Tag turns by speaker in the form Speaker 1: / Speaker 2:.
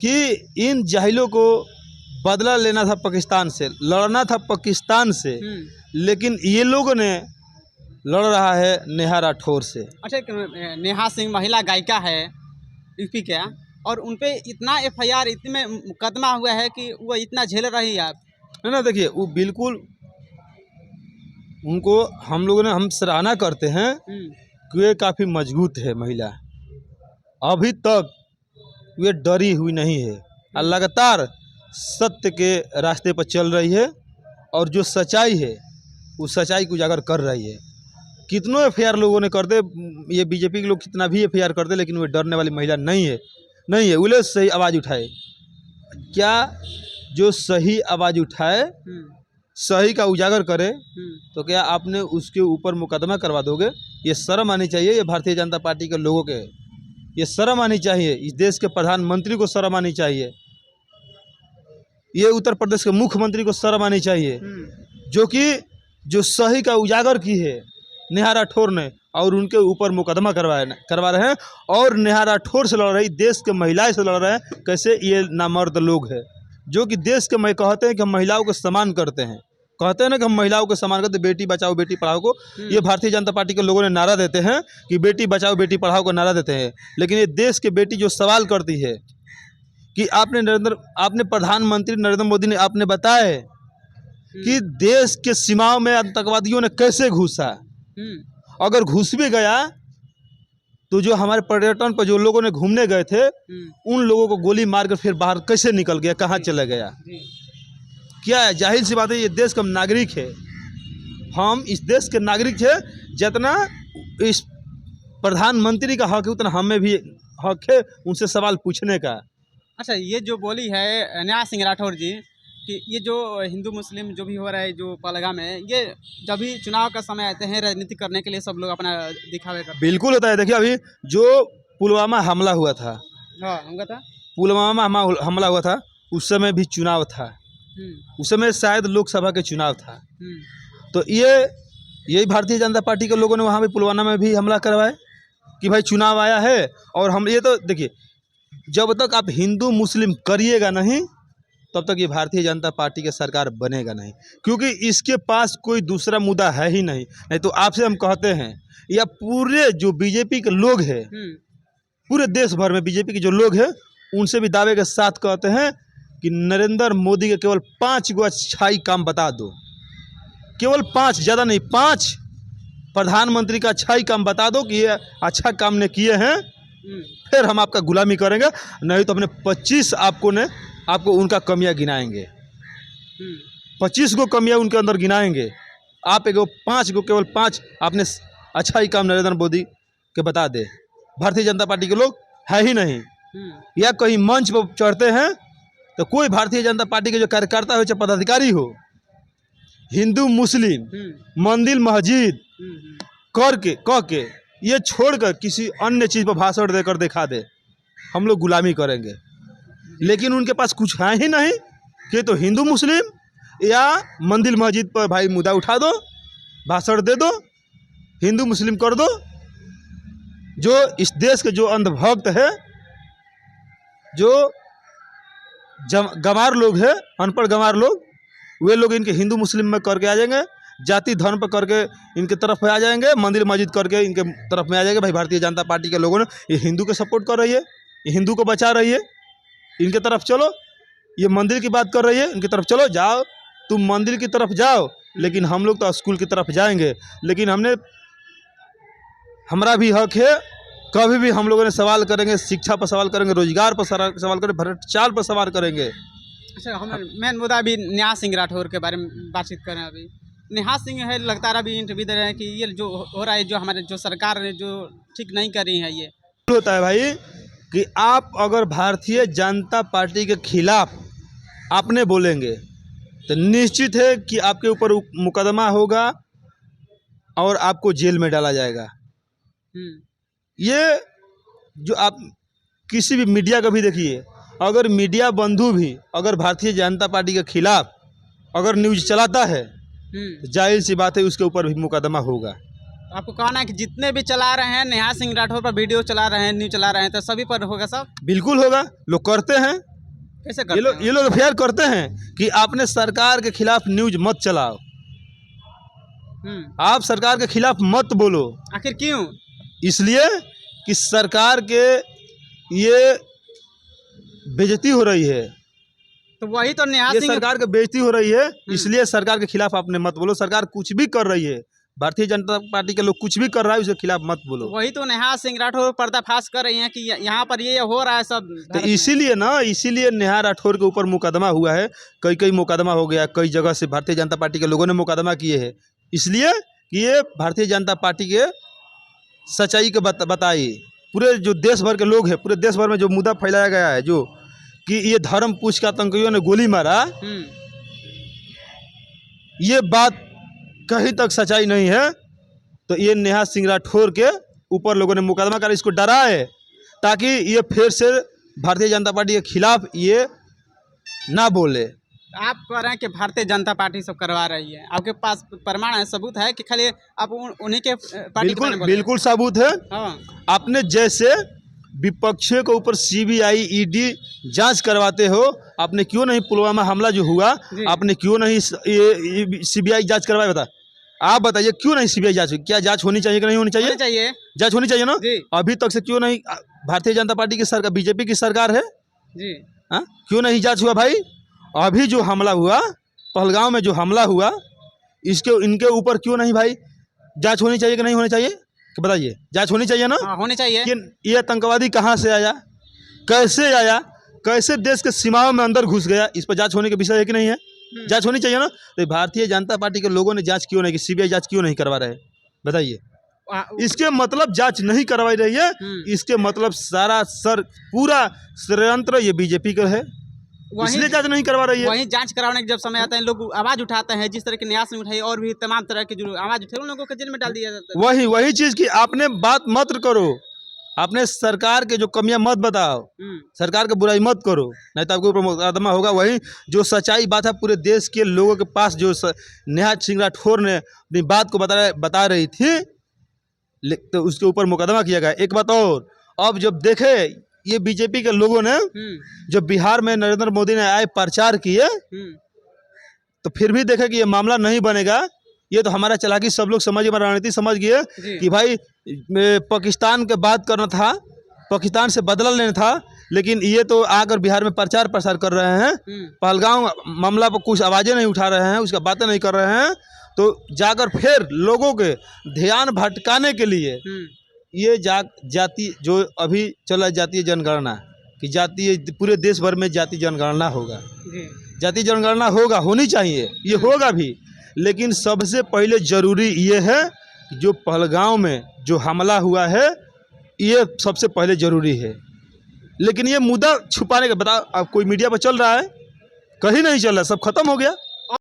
Speaker 1: कि इन जाहिलों को बदला लेना था पाकिस्तान से, लड़ना था पाकिस्तान से, लेकिन ये लोगों ने लड़ रहा है नेहा राठौर से।
Speaker 2: अच्छा, नेहा सिंह महिला गायिका है यूपी का, और उनपे इतना एफआईआर, इतने मुकदमा हुआ है कि वो इतना झेल रही है।
Speaker 1: है ना, देखिए वो बिल्कुल, उनको हम लोगों ने, हम सराहना करते हैं कि वे काफ़ी मजबूत है महिला, अभी तक वे डरी हुई नहीं है और लगातार सत्य के रास्ते पर चल रही है, और जो सच्चाई है उस सच्चाई को उजागर कर रही है। कितनों एफआईआर लोगों ने कर दे, ये बीजेपी के लोग कितना भी एफआईआर कर दे, लेकिन वे डरने वाली महिला नहीं है, नहीं है। वो सही आवाज़ उठाए, क्या जो सही आवाज़ उठाए, सही का उजागर करे, तो क्या आपने उसके ऊपर मुकदमा करवा दोगे? ये शर्म आनी चाहिए, ये भारतीय जनता पार्टी के लोगों के, ये शर्म आनी चाहिए, इस देश के प्रधानमंत्री को शर्म आनी चाहिए, ये उत्तर प्रदेश के मुख्यमंत्री को शर्म आनी चाहिए, जो कि जो सही का उजागर की है नेहा राठौर ने, और उनके ऊपर मुकदमा करवा रहे हैं, और नेहा राठौर से लड़ रही, देश के महिलाएं से लड़ रहे हैं। कैसे ये नामर्द लोग हैं जो कि देश के, मैं कहते हैं कि हम महिलाओं को सम्मान करते हैं, कहते हैं ना कि हम महिलाओं को सम्मान करते, बेटी बचाओ बेटी पढ़ाओ को ये भारतीय जनता पार्टी के लोगों ने नारा देते हैं कि बेटी बचाओ बेटी पढ़ाओ को नारा देते हैं, लेकिन ये देश के बेटी जो सवाल करती है कि आपने प्रधानमंत्री नरेंद्र मोदी ने आपने बताया है कि देश के सीमाओं में आतंकवादियों ने कैसे घुसा, अगर घुस भी गया तो जो हमारे पर्यटन पर जो लोगों ने घूमने गए थे उन लोगों को गोली मारकर फिर बाहर कैसे निकल गया, कहाँ चला गया? क्या है? जाहिर सी बात है, ये देश का नागरिक है, हम इस देश के नागरिक है, जितना इस प्रधानमंत्री का हक है उतना हमें भी हक है उनसे सवाल पूछने का।
Speaker 2: अच्छा, ये जो बोली है नेहा सिंह राठौर जी कि ये जो हिंदू मुस्लिम जो भी हो रहा है जो पहलगाम है, ये जब भी चुनाव का समय आते हैं राजनीति करने के लिए सब लोग अपना दिखावे करते हैं।
Speaker 1: बिल्कुल होता है। देखिए अभी जो पुलवामा हमला हुआ था, पुलवामा हमला हुआ था, उस समय भी चुनाव था, उस समय शायद लोकसभा के चुनाव था, तो यही भारतीय जनता पार्टी के लोगों ने वहाँ भी पुलवामा में भी हमला करवाया कि भाई चुनाव आया है, और हम ये तो देखिए, जब तक आप हिंदू मुस्लिम करिएगा नहीं तब तक ये भारतीय जनता पार्टी की सरकार बनेगा नहीं, क्योंकि इसके पास कोई दूसरा मुद्दा है ही नहीं तो आपसे हम कहते हैं, या पूरे जो बीजेपी के लोग हैं, पूरे देश भर में बीजेपी के जो लोग हैं, उनसे भी दावे के साथ कहते हैं कि नरेंद्र मोदी के केवल 5 गो अच्छाई काम बता दो, केवल 5, ज़्यादा नहीं, 5 प्रधानमंत्री का अच्छाई काम बता दो कि ये अच्छा काम ने किए हैं, फिर हम आपका गुलामी करेंगे, नहीं तो अपने 25 आपको उनका कमियां गिनाएंगे, 25 गो कमियां उनके अंदर गिनाएंगे, आप एगो 5 गो, केवल 5 आपने अच्छा ही काम नरेंद्र मोदी के बता दे। भारतीय जनता पार्टी के लोग है ही नहीं, या कहीं मंच पर चढ़ते हैं तो कोई भारतीय जनता पार्टी के जो कार्यकर्ता हो, चाहे पदाधिकारी हो, हिंदू मुस्लिम मंदिर मस्जिद कह के ये छोड़कर किसी अन्य चीज़ पर भाषण देकर दिखा दे, हम लोग गुलामी करेंगे, लेकिन उनके पास कुछ है ही नहीं कि तो हिंदू मुस्लिम या मंदिर मस्जिद पर भाई मुद्दा उठा दो, भाषण दे दो, हिंदू मुस्लिम कर दो। जो इस देश के जो अंधभक्त है, जो गंवार लोग हैं, अनपढ़ गंवार लोग, वे लोग इनके हिंदू मुस्लिम में करके आ जाएंगे, जाति धर्म पर करके इनके तरफ में आ जाएंगे, मंदिर मस्जिद करके इनके तरफ में आ जाएंगे। भाई भारतीय जनता पार्टी के लोगों ने ये हिंदू को सपोर्ट कर रही है, ये हिंदू को बचा रही है, इनके तरफ चलो, ये मंदिर की बात कर रही है, इनकी तरफ चलो, जाओ तुम मंदिर की तरफ जाओ, लेकिन हम लोग तो स्कूल की तरफ जाएंगे, लेकिन हमारा भी हक है, कभी भी हम लोगों ने सवाल करेंगे, शिक्षा पर सवाल करेंगे, रोजगार पर सवाल करेंगे, भ्रष्टाचार पर सवाल करेंगे।
Speaker 2: अच्छा, हम मेन मुद्दा अभी नेहा सिंह राठौर के बारे में बातचीत करें। अभी नेहा सिंह है, लगातार अभी इंटरव्यू दे रहे हैं कि ये जो हो रहा है, जो हमारे जो सरकार ने जो ठीक नहीं करी है, ये
Speaker 1: होता है भाई कि आप अगर भारतीय जनता पार्टी के खिलाफ आपने बोलेंगे तो निश्चित है कि आपके ऊपर मुकदमा होगा और आपको जेल में डाला जाएगा। ये जो आप किसी भी मीडिया का भी देखिए, अगर मीडिया बंधु भी अगर भारतीय जनता पार्टी के खिलाफ अगर न्यूज़ चलाता है तो जाहिर सी बात है उसके ऊपर भी मुकदमा होगा।
Speaker 2: आपको कहना है कि जितने भी चला रहे हैं नेहा सिंह राठौर पर वीडियो चला रहे हैं, न्यूज़ चला रहे हैं, तो सभी पर होगा? सब बिल्कुल
Speaker 1: होगा, लोग करते हैं।
Speaker 2: कैसे
Speaker 1: ये
Speaker 2: करते
Speaker 1: लोग
Speaker 2: हैं?
Speaker 1: ये लोग एफआईआर करते हैं कि आपने सरकार के खिलाफ न्यूज मत चलाओ, आप सरकार के खिलाफ मत बोलो,
Speaker 2: आखिर क्यों?
Speaker 1: इसलिए कि सरकार के ये बेइज्जती हो रही है,
Speaker 2: तो वही तो नेहा
Speaker 1: ये
Speaker 2: सिंह
Speaker 1: सरकार की बेइज्जती हो रही है, इसलिए सरकार के खिलाफ आपने मत बोलो। सरकार कुछ भी कर रही है, भारतीय जनता पार्टी के लोग कुछ भी कर रहा है उसके खिलाफ मत बोलो।
Speaker 2: वही तो नेहा सिंह राठौर पर्दाफाश कर रही हैं कि यहाँ पर ये हो रहा है सब
Speaker 1: तो
Speaker 2: भारत में।
Speaker 1: इसीलिए नेहा राठौर के ऊपर मुकदमा हुआ है, कई मुकदमा हो गया, कई जगह से भारतीय जनता पार्टी के लोगों ने मुकदमा किए हैं, इसलिए कि ये भारतीय जनता पार्टी के सच्चाई के बताई। पूरे जो देश भर के लोग हैं, पूरे देश भर में जो मुद्दा फैलाया गया है, जो कि ये धर्म पूछ के आतंकियों ने गोली मारा, ये बात कहीं तक सच्चाई नहीं है। तो ये नेहा सिंह राठौर के ऊपर लोगों ने मुकदमा कर इसको डरा है, ताकि ये फिर से भारतीय जनता पार्टी के खिलाफ ये ना बोले।
Speaker 2: आप कह रहे हैं कि भारतीय जनता पार्टी सब करवा रही है, आपके पास प्रमाण है, सबूत है कि खाली आप उन्हीं के पार्टी के बारे में बोल रहे हैं?
Speaker 1: बिल्कुल सबूत है।
Speaker 2: हाँ।
Speaker 1: आपने जैसे विपक्षियों के ऊपर सीबीआई ईडी जांच करवाते हो, आपने क्यों नहीं पुलवामा हमला जो हुआ, आपने क्यों नहीं सीबीआई जांच करवाया? बता, आप बताइए क्यों नहीं सीबीआई जांच? क्या जांच होनी चाहिए कि नहीं होनी चाहिए?
Speaker 2: चाहिए,
Speaker 1: जांच होनी चाहिए ना। अभी तक से क्यों नहीं? भारतीय जनता पार्टी की सरकार, बीजेपी की सरकार है
Speaker 2: जी,
Speaker 1: हाँ, क्यों नहीं जांच हुआ भाई? अभी जो हमला हुआ, पहलगाम में जो हमला हुआ, इनके ऊपर क्यों नहीं भाई जांच होनी चाहिए कि नहीं होनी चाहिए? कि बताइए, जांच होनी चाहिए ना।
Speaker 2: हाँ, होनी चाहिए।
Speaker 1: कि ये आतंकवादी कहाँ से आया, कैसे आया, कैसे देश के सीमाओं में अंदर घुस गया, इस पर जांच होने के विषय है कि नहीं है? जांच होनी चाहिए ना। तो भारतीय जनता पार्टी के लोगों ने जांच क्यों नहीं की? सीबीआई जांच क्यों नहीं करवा रहे? बताइए। इसके मतलब जांच नहीं करवाई रही है, इसके मतलब पूरा षड्यंत्र ये बीजेपी का है, इसलिए जांच नहीं करवा रही है।
Speaker 2: वहीं जांच कराने के जब समय आता है, लोग आवाज उठाते हैं, जिस तरह के न्यास में उठाई और भी तमाम तरह के जो आवाज उठे उन लोगों को जेल में डाल दिया जाता है।
Speaker 1: वही चीज की आपने बात मत करो, आपने सरकार के जो कमियां मत बताओ, सरकार की बुराई मत करो, नहीं तो आपके ऊपर मुकदमा होगा। वही जो सच्चाई बात है पूरे देश के लोगों के पास, जो नेहा सिंह राठौर ने अपनी बात को बता रही थी, तो उसके ऊपर मुकदमा किया गया। एक बात और, अब जब देखे ये बीजेपी के लोगों ने जब बिहार में नरेंद्र मोदी ने आए प्रचार किए, तो फिर भी देखे कि ये मामला नहीं बनेगा, ये तो हमारा चालाकी सब लोग समझ, हमारा रणनीति समझ गए कि भाई पाकिस्तान के बात करना था, पाकिस्तान से बदला लेना था, लेकिन ये तो आकर बिहार में प्रचार प्रसार कर रहे हैं, पहलगाम मामला पर कुछ आवाज़ें नहीं उठा रहे हैं, उसका बातें नहीं कर रहे हैं, तो जाकर फिर लोगों के ध्यान भटकाने के लिए ये जाति जो अभी चला, जातीय जनगणना कि जातीय पूरे देश भर में जाति जनगणना होगा, जाति जनगणना होगा, होनी चाहिए, ये होगा भी, लेकिन सबसे पहले जरूरी ये है कि जो पहलगाम में जो हमला हुआ है, ये सबसे पहले जरूरी है। लेकिन ये मुद्दा छुपाने का, बताओ, अब कोई मीडिया पर चल रहा है? कहीं नहीं चल रहा, सब खत्म हो गया।